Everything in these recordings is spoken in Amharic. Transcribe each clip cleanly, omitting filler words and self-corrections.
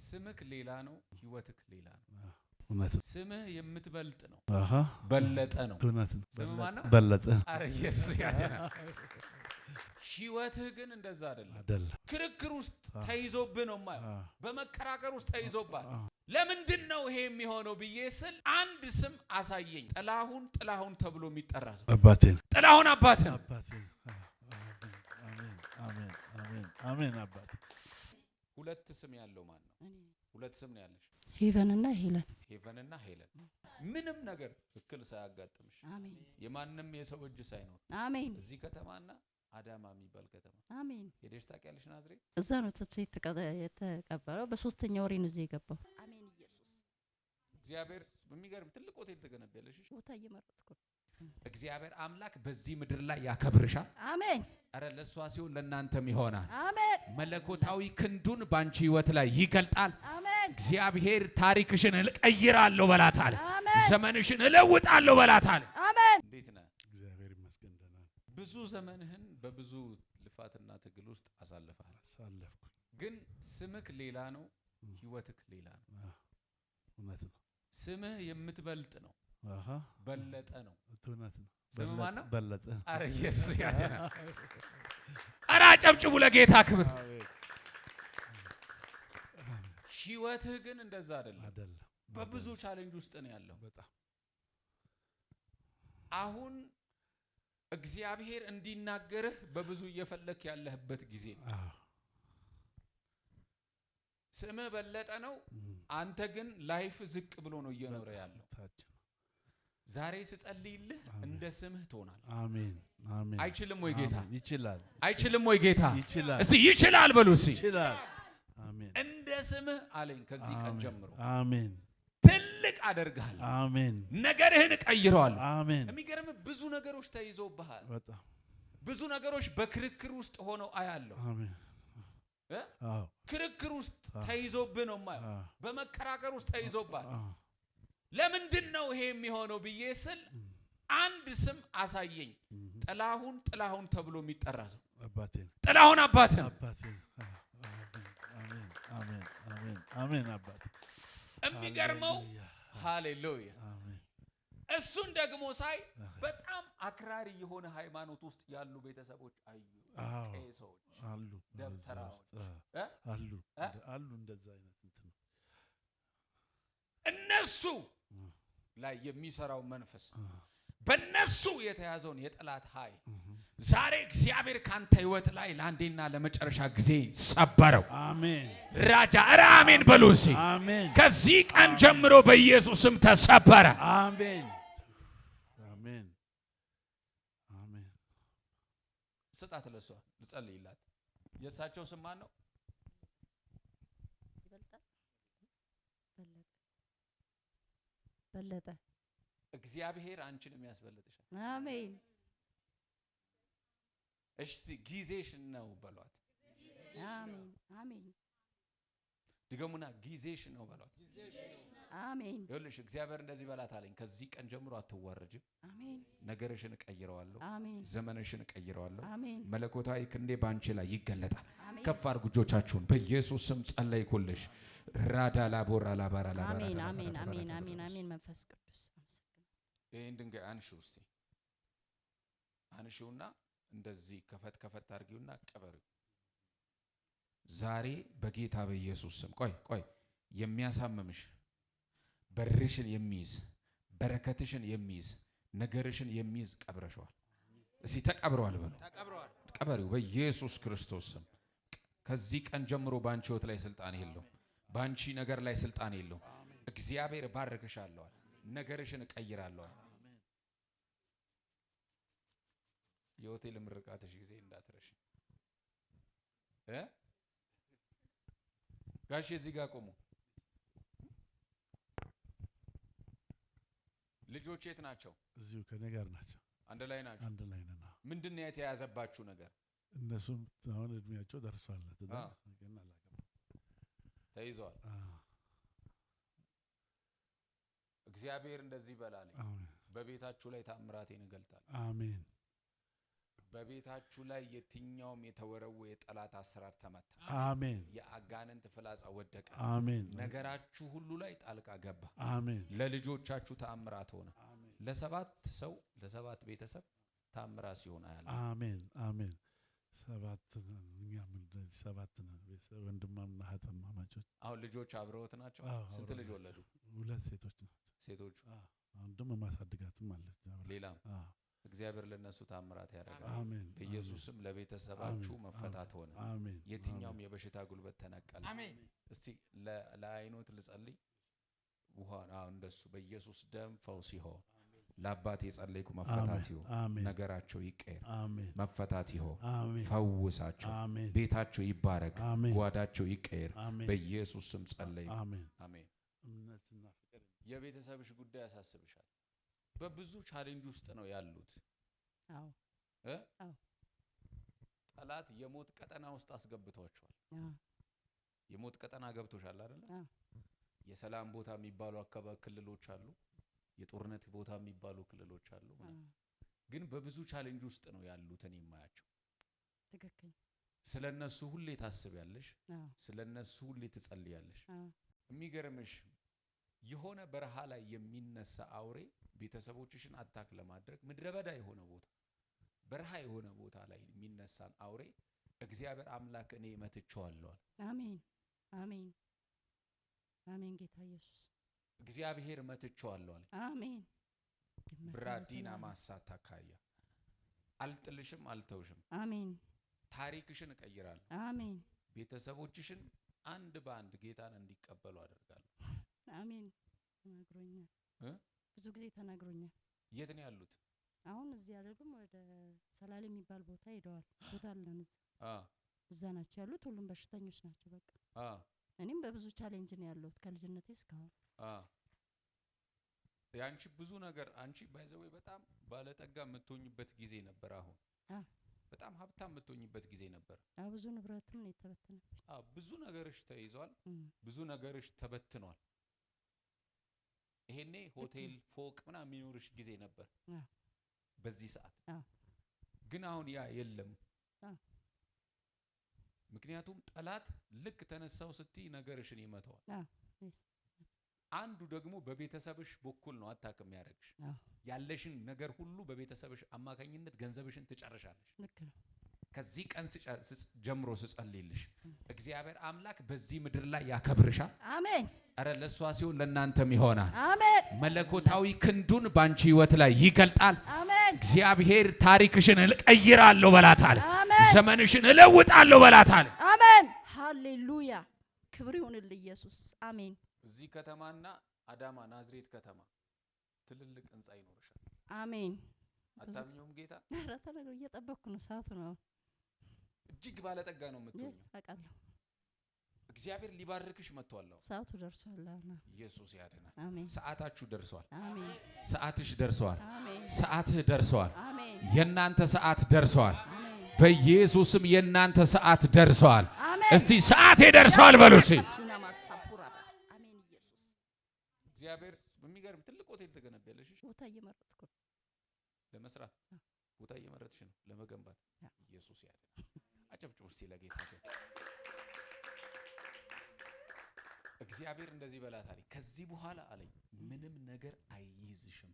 ስምክ ሌላ ነው ህይወትክ ሌላ ነው እውነት ስምህ የምትበልጥ ነው በለጠ ነው እውነት ነው ስምህ ማን ነው በለጠ አረ ኢየሱስ ያጀና ህይወትህ ግን እንደዛ አይደለም ክርክር ውስጥ ተይዞብህ ነው ማለት በመከራከር ውስጥ ተይዞባል ለምንድነው ይሄ የሚሆነው ብዬስል አንድ ስም አሳየኝ ጥላሁን ተብሎ የሚጠራ ሰው አባቴን ጥላሁን አባቴን አሜን አሜን አሜን አባቴ ሁለት ስም ያለው ማን ነው ሁለት ስም ነው ያለሽ ሄቨንና ሄለን ምንም ነገር እክል ሳያጋጥምሽ አሜን የማንንም የሰው እጅ ሳይኖር አሜን እዚህ ከተማና አዳማ የሚባል ከተማ አሜን ሄደሽ ታውቂያለሽ ናዝሬት እዛ ነው የተቀበረው በሶስተኛው ወሬ ነው እዚህ የገባው አሜን ኢየሱስ እግዚአብሔር በሚገርም ትልቅ ሆቴል ተገነባለሽ ቦታ እየመረጥኩ እግዚአብሔር አምላክ በዚህ ምድር ላይ ያከብርሻል አሜን አረ ለሷ ሲሆን ለናንተም ይሆናል አሜን መለኮታዊ ክንዱን ባንቺ ህይወት ላይ ይገልጣል አሜን እግዚአብሔር ታሪክሽን እቀይራለሁ በላታል ዘመንሽን እለውጣለሁ በላታል አሜን እንዴት ነህ እግዚአብሔር ይመስገን ደህና ብዙ ዘመንህን በብዙ ልፋትና ትግል ውስጥ አሳለፍኩ ግን ስምክ ሌላ ነው ህይወትክ ሌላ ነው እውነት ነው ስምህ የምትበልጥ ነው በለጠ ነው እውነት ነው ስምህ ማን ነው በለጠ አረ ኢየሱስ ያጀና አረ አጨብጭቡ ለጌታ ክብር ህይወትህ ግን እንደዛ አይደለም በብዙ ቻሌንጅ ውስጥ ነው ያለው በጣም አሁን እግዚአብሔር እንዲናገርህ በብዙ እየፈለክ ያለህበት ጊዜ ነው ስምህ በለጠ ነው አንተ ግን ላይፍ ዝቅ ብሎ ነው እየኖረ ያለው ዛሬ ስጸልይልህ እንደ ስምህ ትሆናል አሜን አሜን አይችልም ወይ ጌታ ይችላል አይችልም ወይ ጌታ ይችላል እስቲ ይችላል በሉ እስቲ ይችላል አሜን እንደ ስምህ አለኝ ከዚህ ቀን ጀምሮ አሜን ትልቅ አደርጋለሁ አሜን ነገርህን ቀይረዋለሁ አሜን የሚገርም ብዙ ነገሮች ተይዞብሃል በጣም ብዙ ነገሮች በክርክር ውስጥ ሆነው አያለሁ አሜን ክርክር ውስጥ ተይዞብህ ነው ማለት በመከራከር ውስጥ ተይዞባል ለምንድነው ይሄ የሚሆነው ብዬስል አንድ ስም አሳየኝ ጥላሁን ተብሎ የሚጠራ ሰው አባቴን ጥላሁን አባቴን አሜን አሜን አሜን አሜን አባቴ የሚገርመው ሃሌሉያ አሜን እሱን ደግሞ ሳይ በጣም አክራሪ የሆነ ሃይማኖት ውስጥ ያሉ ቤተሰቦች አዩ ቄሶች አሉ ደብተራዎች አሉ እንደዛ አይነት እንትን እነሱ ላይ የሚሰራው መንፈስ በእነሱ የተያዘውን የጠላት ኃይል ዛሬ እግዚአብሔር ካንተ ህይወት ላይ ለአንዴና ለመጨረሻ ጊዜ ሰበረው አሜን ራጃ አሜን በሉሲ አሜን ከዚህ ቀን ጀምሮ በኢየሱስ ስም ተሰበረ አሜን አሜን አሜን ስጣት ለሷ ልጸልይላት የሳቸው ስም ማን ነው በለጠ እግዚአብሔር አንቺንም ያስበልጥሻል አሜን እሺ ጊዜሽ ነው በሏት አሜን አሜን ድገሙና ጊዜሽ ነው በሏት አሜን ይኸውልሽ እግዚአብሔር እንደዚህ በላት አለኝ ከዚህ ቀን ጀምሮ አትዋረጅም አሜን ነገርሽን እቀይረዋለሁ አሜን ዘመንሽን እቀይረዋለሁ አሜን መለኮታዊ ክንዴ ባንቺ ላይ ይገለጣል ከፍ አድርጉ እጆቻችሁን በኢየሱስ ስም ጸለይኩልሽ ራዳ ላቦራ ላባራ ላባራ አሜን አሜን አሜን አሜን አሜን መንፈስ ቅዱስ ይሄን ድንጋይ አንሺውና እንደዚህ ከፈት አድርጊውና ቀበሪው ዛሬ በጌታ በኢየሱስ ስም ቆይ የሚያሳምምሽ በርሽን የሚይዝ በረከትሽን የሚይዝ ነገርሽን የሚይዝ ቀብረሽዋል እስቲ ተቀብረዋል በሉ ቀበሪው በኢየሱስ ክርስቶስ ስም ከዚህ ቀን ጀምሮ ባንቺ ህይወት ላይ ስልጣን የለውም ባንቺ ነገር ላይ ስልጣን የለውም እግዚአብሔር ባርክሻለሁ ነገርሽን እቀይራለሁ የሆቴል ምርቃትሽ ጊዜ እንዳትረሽ ጋሽ እዚህ ጋር ቆሙ ልጆች የት ናቸው እዚሁ ከኔ ጋር ናቸው አንድ ላይ ናቸው ምንድነው የተያዘባችሁ ነገር እነሱም አሁን እድሜያቸው ደርሷል ግን ተይዟል እግዚአብሔር እንደዚህ በላልኝ በቤታችሁ ላይ ታምራቴን እገልጣለሁ አሜን በቤታችሁ ላይ የትኛውም የተወረወ የጠላት አሰራር ተመታ። አሜን። የአጋንንት ፍላጻ ወደቀ። አሜን። ነገራችሁ ሁሉ ላይ ጣልቃ ገባ። አሜን። ለልጆቻችሁ ተአምራት ሆነ። ለሰባት ሰው ለሰባት ቤተሰብ ተአምራት ሲሆን አያለ። አሜን። አሜን። ሰባት እኛም እንደዚህ ሰባት ነን። ቤተሰብ ወንድማምና እህትማማቾች። አሁን ልጆች አብረውት ናቸው። ስንት ልጅ ወለዱ? 2 ሴቶች ናቸው። ሴቶቹ አሁን ደግሞ ማሳደጋትም አለች። ሌላም እግዚአብሔር ለነሱ ታምራት ያደርጋል። አሜን። በኢየሱስም ለቤተሰባችሁ መፈታት ሆነ። አሜን። የትኛውም የበሽታ ጉልበት ተነቀለ። አሜን። እስቲ ለአይኖት ልጸልይ። ውሃ እንደሱ በኢየሱስ ደም ፈውስ ይሆን። ለአባቴ የጸለይኩ መፈታት ይሆን። ነገራቸው ይቀየር። መፈታት ይሆን። ፈውሳቸው። ቤታቸው ይባረክ። ጓዳቸው ይቀየር። በኢየሱስ ስም ጸለይኩ። አሜን። እምነትና ፍቅር የቤተሰብሽ ጉዳይ ያሳስብሻል። በብዙ ቻሌንጅ ውስጥ ነው ያሉት። አዎ አዎ። ጠላት የሞት ቀጠና ውስጥ አስገብቷቸዋል። የሞት ቀጠና ገብቶሻል አይደል? የሰላም ቦታ የሚባሉ አካባቢ ክልሎች አሉ። የጦርነት ቦታ የሚባሉ ክልሎች አሉ። ግን በብዙ ቻሌንጅ ውስጥ ነው ያሉት። እኔ የማያቸው ትክክል። ስለነሱ ሁሌ ታስቢያለሽ። ስለነሱ ሁሌ ትጸልያለሽ። የሚገርምሽ የሆነ በረሃ ላይ የሚነሳ አውሬ ቤተሰቦችሽን አታክ ለማድረግ ምድረበዳ የሆነ ቦታ በረሃ የሆነ ቦታ ላይ የሚነሳን አውሬ እግዚአብሔር አምላክ እኔ መትቼዋለሁ። አሜን አሜን አሜን። ጌታ ኢየሱስ እግዚአብሔር መትቼዋለሁ። አሜን። ብራዲና ማሳታ ካያ አልጥልሽም፣ አልተውሽም። አሜን። ታሪክሽን እቀይራለሁ። አሜን። ቤተሰቦችሽን አንድ በአንድ ጌታን እንዲቀበሉ አደርጋለሁ። አሜን። ተናግሮኛል። ብዙ ጊዜ ተናግሮኛል። የት ነው ያሉት? አሁን እዚህ አይደሉም። ወደ ሰላሌ የሚባል ቦታ ሄደዋል። ቦታ አለን እዛ ናቸው ያሉት። ሁሉም በሽተኞች ናቸው። በቃ እኔም በብዙ ቻሌንጅ ነው ያለሁት ከልጅነቴ እስካሁን። ያንቺ ብዙ ነገር አንቺ ባይዘው በጣም ባለጠጋ የምትሆኝበት ጊዜ ነበር። አሁን በጣም ሀብታም የምትሆኝበት ጊዜ ነበር። ብዙ ንብረትም ነው የተበተነብኝ። ብዙ ነገርሽ ተይዟል። ብዙ ነገርሽ ተበትኗል። ይሄኔ ሆቴል ፎቅ ምናምን የሚኖርሽ ጊዜ ነበር በዚህ ሰዓት። ግን አሁን ያ የለም። ምክንያቱም ጠላት ልክ ተነሳው ስትይ ነገርሽን ይመታዋል። አንዱ ደግሞ በቤተሰብሽ በኩል ነው አታክ የሚያደርግሽ። ያለሽን ነገር ሁሉ በቤተሰብሽ አማካኝነት ገንዘብሽን ትጨርሻለሽ። ልክ ነው። ከዚህ ቀን ጀምሮ ስጸልይልሽ እግዚአብሔር አምላክ በዚህ ምድር ላይ ያከብርሻል። አሜን። አረ ለሷ ሲሆን ለናንተም ይሆናል። አሜን። መለኮታዊ ክንዱን ባንቺ ህይወት ላይ ይገልጣል። አሜን። እግዚአብሔር ታሪክሽን እቀይራለሁ በላታል። ዘመንሽን እለውጣለሁ በላታል። አሜን። ሃሌሉያ። ክብር ይሁንልህ ኢየሱስ። አሜን። እዚህ ከተማና አዳማ ናዝሬት ከተማ ትልልቅ ህንጻ ይኖርሻል። አሜን። አታምኚውም ጌታ? ተነግሮ እየጠበቅኩ ነው። ሰዓቱ ነው። እጅግ ባለጠጋ ነው የምትሆኚው። አውቃለሁ። እግዚአብሔር ሊባርክሽ መጥቷል። ሰዓቱ ደርሷል። ኢየሱስ ያድናል። አሜን። ሰዓታችሁ ደርሷል። አሜን። ሰዓትሽ ደርሷል። አሜን። ሰዓትህ ደርሷል። አሜን። የናንተ ሰዓት ደርሷል። በኢየሱስም የናንተ ሰዓት ደርሷል። እስቲ ሰዓቴ ደርሷል በሉ። እስቲ አሜን። ኢየሱስ እግዚአብሔር በሚገርም ትልቅ ሆቴል ተገነባለሽ። ቦታ እየመረጥኩ ለመስራት ቦታ እየመረጥሽ ነው ለመገንባት። ኢየሱስ ያድናል። አጨብጭቡ እስቲ ለጌታ። እግዚአብሔር እንደዚህ በላታል። ከዚህ በኋላ አለኝ ምንም ነገር አይይዝሽም።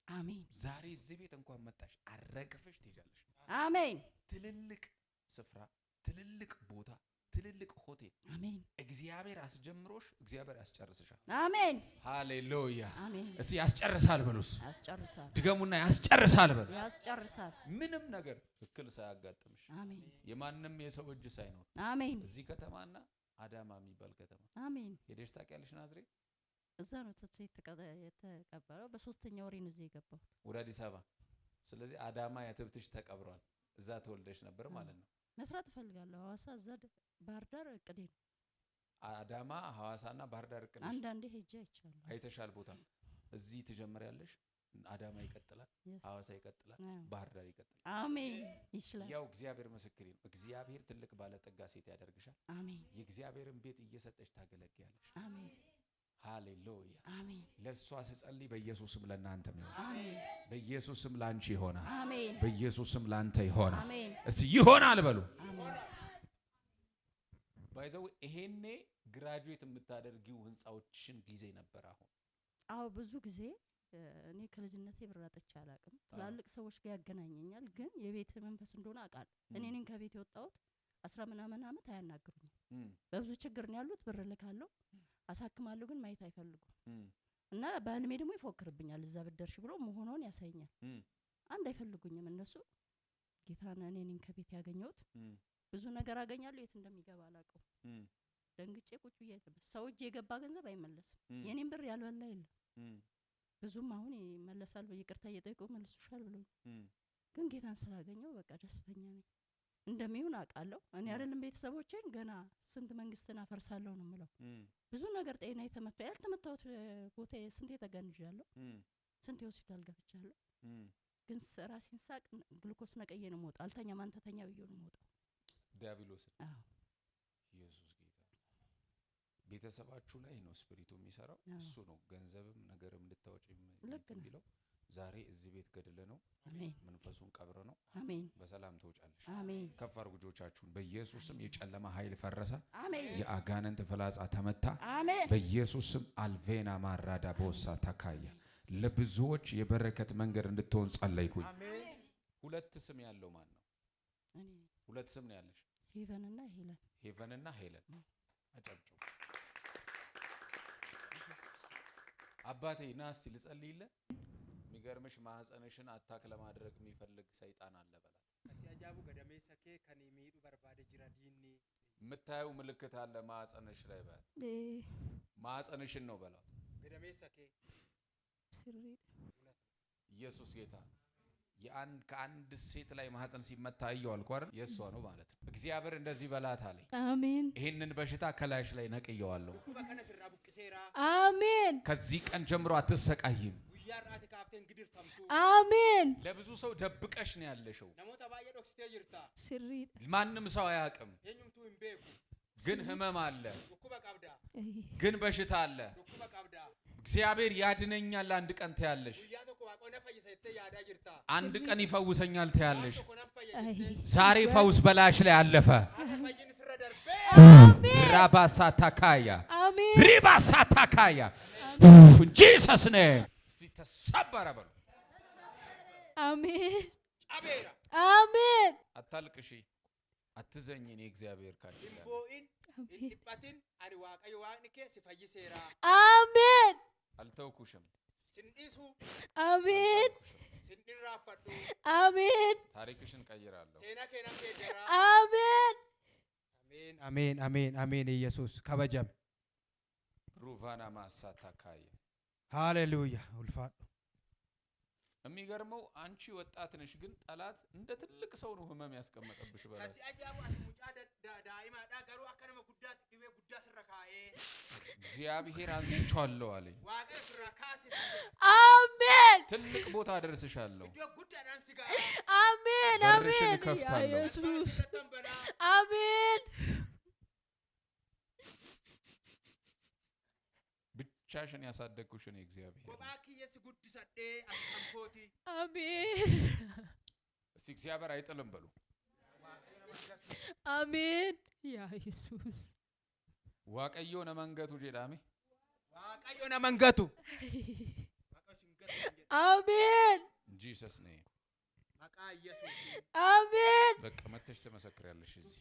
አሜን። ዛሬ እዚህ ቤት እንኳን መጣሽ አረግፈሽ ትሄጃለሽ። አሜን። ትልልቅ ስፍራ፣ ትልልቅ ቦታ፣ ትልልቅ ሆቴል አሜን። እግዚአብሔር አስጀምሮሽ እግዚአብሔር ያስጨርስሻል። አሜን። ሃሌሉያ። አሜን። እስቲ ያስጨርሳል በሉስ። ያስጨርሳል። ድገሙና ያስጨርሳል በሉ። ያስጨርሳል። ምንም ነገር እክል ሳያጋጥምሽ፣ አሜን። የማንም የሰው እጅ ሳይኖር፣ አሜን። እዚህ ከተማና አዳማ የሚባል ከተማ አሜን። ሄደሽ ታውቂያለሽ? ናዝሬት እዛ ነው የተቀበረው። በ3ኛ ወሬ ነው እዚህ የገባሁት ወደ አዲስ አበባ። ስለዚህ አዳማ ያትብትሽ ተቀብሯል። እዛ ተወልደሽ ነበር ማለት ነው። መስራት እፈልጋለሁ። ሐዋሳ፣ እዛ ባህር ዳር እቅዴ ነው። አዳማ፣ ሐዋሳና ባህር ዳር እቅዴ። አንዳንዴ ሄጄ አይቻለሁ። አይተሻል ቦታ። እዚህ ትጀምሪያለሽ። አዳማ ይቀጥላል፣ ሐዋሳ ይቀጥላል፣ ባህር ዳር ይቀጥላል። አሜን። ይችላል። ያው እግዚአብሔር ምስክሬ ነው። እግዚአብሔር ትልቅ ባለጠጋ ሴት ያደርግሻል። አሜን። የእግዚአብሔርን ቤት እየሰጠሽ ታገለግያለሽ። አሜን። ሃሌሉያ አሜን። ለሷ ስጸልይ በኢየሱስም ለእናንተም ይሆናል። አሜን። በኢየሱስም ላንቺ ይሆናል። አሜን። በኢየሱስም ላንተ ይሆናል። አሜን። እስቲ ይሆናል በሉ። አሜን። ባይዘው ይሄኔ ግራጁዌት የምታደርጊው ህንጻዎችሽን ጊዜ ነበር። አዎ ብዙ ጊዜ እኔ ከልጅነቴ ብር አጥቼ አላቅም። ትላልቅ ሰዎች ጋር ያገናኘኛል፣ ግን የቤት መንፈስ እንደሆነ አውቃለሁ። እኔ ነኝ ከቤት የወጣሁት 10 ምናምን ዓመት አያናግሩኝም። በብዙ ችግር ነው ያሉት። ብር ልካለሁ አሳክማለሁ፣ ግን ማየት አይፈልጉም። እና ባልሜ ደግሞ ይፎክርብኛል። እዛ ብደርሽ ብሎ መሆኑን ያሳየኛል። አንድ አይፈልጉኝም እነሱ። ጌታና እኔ ነኝ ከቤት ያገኘሁት። ብዙ ነገር አገኛለሁ፣ የት እንደሚገባ አላውቀው። ደንግጬ ቁጭ ብዬ ሰው እጅ የገባ ገንዘብ አይመለስም። የኔን ብር ያልበላ የለም። ብዙም አሁን ይመለሳል በይቅርታ እየጠየቁ መልሱሻል ብሎ፣ ግን ጌታን ስላገኘው በቃ ደስተኛ ነኝ። እንደሚሆን አውቃለሁ። እኔ አይደለም ቤተሰቦቼን ገና ስንት መንግስትን አፈርሳለሁ ነው የምለው። ብዙ ነገር ጤና የተመታ ያልተመታሁት ቦታ ስንት የተገንዣለሁ፣ ስንት ሆስፒታል ገብቻለሁ። ግን ራሴን ሳቅ ግሉኮስ ነቀዬ ነው የምወጣው። አልተኛም አንተ ተኛ ብዬ ነው የምወጣው። ዲያብሎስ አዎ ኢየሱስ ጌታ ቤተሰባችሁ ላይ ነው ስፒሪቱ የሚሰራው። እሱ ነው ገንዘብም ነገርም ልታወጪ የሚለው። ዛሬ እዚህ ቤት ገድለ ነው። አሜን። መንፈሱን ቀብረ ነው። አሜን። በሰላም ተውጫለሽ። አሜን። ከፍ አድርጉ እጆቻችሁን። በኢየሱስም የጨለማ ኃይል ፈረሰ። አሜን። የአጋንንት ፍላጻ ተመታ። አሜን። በኢየሱስም አልቬና ማራዳ ቦሳ ተካያ። ለብዙዎች የበረከት መንገድ እንድትሆን ጸለይኩኝ። ሁለት ስም ያለው ማን ነው? እኔ ሁለት ስም ነው ያለሽ? ሄቨንና ሄለን። ሄቨንና ሄለን። አጨብጭቡ። አባቴ ና እስቲ ልጸልይልህ። የሚገርምሽ ማህፀንሽን አታክ ለማድረግ የሚፈልግ ሰይጣን አለ በላት። አሲያጃቡ ገደሜ ሰኬ ከኔ ሚዱ በርባደ ጅራ ዲኒ የምታየው ምልክት አለ ማህፀንሽ ላይ በላት። ማህፀንሽን ነው በላት። ገደሜ ሰኬ ስሪ ኢየሱስ ጌታ ከአንድ ሴት ላይ ማህፀን ሲመታ አየው አልኩ አይደል? የሷ ነው ማለት ነው። እግዚአብሔር እንደዚህ በላት አለኝ። አሜን። ይሄንን በሽታ ከላይሽ ላይ ነቅየዋለሁ። አሜን። ከዚህ ቀን ጀምሮ አትሰቃይም። አሜን። ለብዙ ሰው ደብቀሽ ነው ያለሽው። ስሪ ማንም ሰው አያውቅም፣ ግን ህመም አለ፣ ግን በሽታ አለ። እግዚአብሔር ያድነኛል አንድ ቀን ትያለሽ፣ አንድ ቀን ይፈውሰኛል ትያለሽ። ዛሬ ፈውስ በላሽ ላይ አለፈ። ራባሳታካያ ሪባሳታካያ ጂሰስ ኔም ተሰበረ በሉ። አሜን። አሜን። አታልቅሺ፣ አትዘኝ። እኔ እግዚአብሔር ካለ አሜን። አልተውኩሽም። አሜን። አሜን። ታሪክሽን ቀይራለሁ። አሜን። አሜን አሜን አሜን። ኢየሱስ ከበጀም ሩቫና ማሳታካየ ሃሌሉያ ውልፋት። የሚገርመው አንቺ ወጣት ነሽ፣ ግን ጠላት እንደ ትልቅ ሰው ነው ህመም ያስቀመጠብሽ በላት። እግዚአብሔር አንስቻለሁ አለኝ። አሜን። ትልቅ ቦታ አደርስሻለሁ። አሜን። በርሽን እከፍታለሁ። ኢየሱስ አሜን። ብቻሽን ያሳደግኩሽን እግዚአብሔር አሜን። እስቲ እግዚአብሔር አይጥልም በሉ። አሜን። ያ ኢየሱስ ዋቀዮ ነመንገቱ ጀዳሚ ዋቀዮ ነመንገቱ አሜን። ጂሰስ ኔም አሜን። በቃ መተሽ ትመሰክሪያለሽ። እዚህ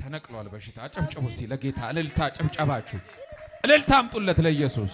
ተነቅሏል በሽታ። አጨብጭቡ እስቲ ለጌታ እልልታ ጭብጨባችሁ። እልልታ አምጡለት ለኢየሱስ።